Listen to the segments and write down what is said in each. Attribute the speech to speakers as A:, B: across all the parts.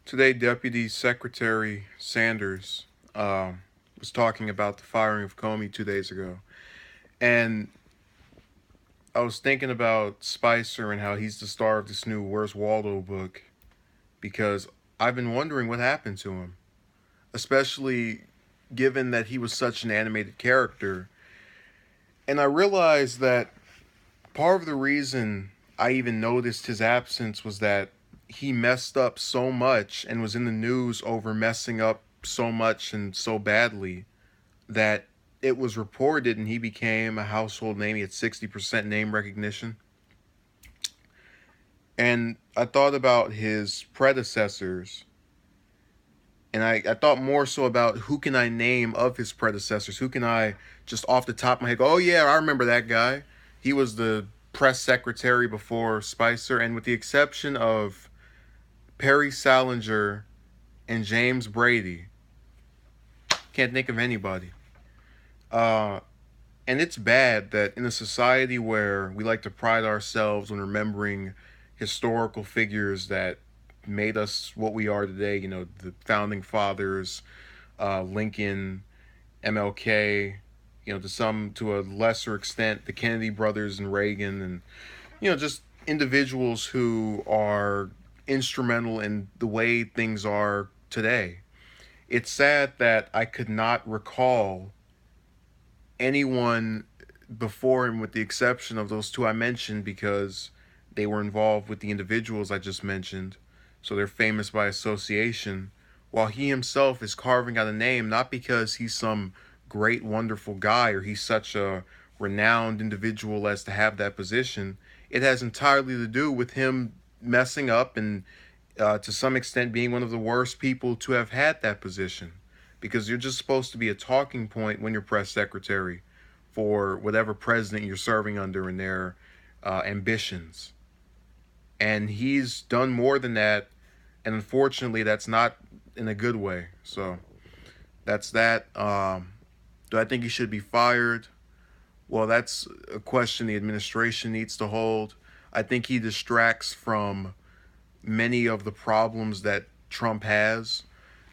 A: Today, Deputy Secretary Sanders was talking about the firing of Comey 2 days ago. And I was thinking about Spicer and how he's the star of this new Where's Waldo book because I've been wondering what happened to him, especially given that he was such an animated character. And I realized that part of the reason I even noticed his absence was that he messed up so much and was in the news over messing up so much and so badly that it was reported and he became a household name. He had 60% name recognition. And I thought about his predecessors, and I thought more so about who can I name of his predecessors? Who can I just off the top of my head go, oh yeah, I remember that guy. He was the press secretary before Spicer, and with the exception of Perry Salinger and James Brady, can't think of anybody. Uh, and it's bad that in a society where we like to pride ourselves on remembering historical figures that made us what we are today, the founding fathers, Lincoln, MLK, to a lesser extent, the Kennedy brothers and Reagan, and, just individuals who are instrumental in the way things are today. It's sad that I could not recall anyone before him with the exception of those two I mentioned because they were involved with the individuals I just mentioned. So they're famous by association. While he himself is carving out a name, not because he's some great, wonderful guy or he's such a renowned individual as to have that position, it has entirely to do with him messing up and to some extent being one of the worst people to have had that position because you're just supposed to be a talking point when you're press secretary for whatever president you're serving under and their ambitions. And he's done more than that, and unfortunately, that's not in a good way. So that's that. Do I think he should be fired? Well, that's a question the administration needs to hold. I think he distracts from many of the problems that Trump has,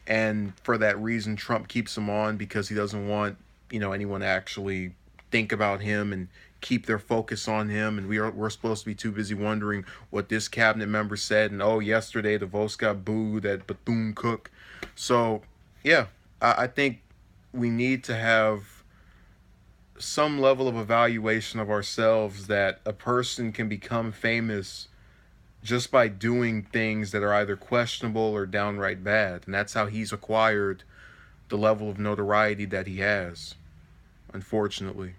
A: and for that reason Trump keeps him on because he doesn't want anyone to actually think about him and keep their focus on him. And we're supposed to be too busy wondering what this cabinet member said, and oh, yesterday the votes got booed at Bethune-Cookman. So yeah, I think we need to have some level of evaluation of ourselves, that a person can become famous just by doing things that are either questionable or downright bad. And that's how he's acquired the level of notoriety that he has, unfortunately.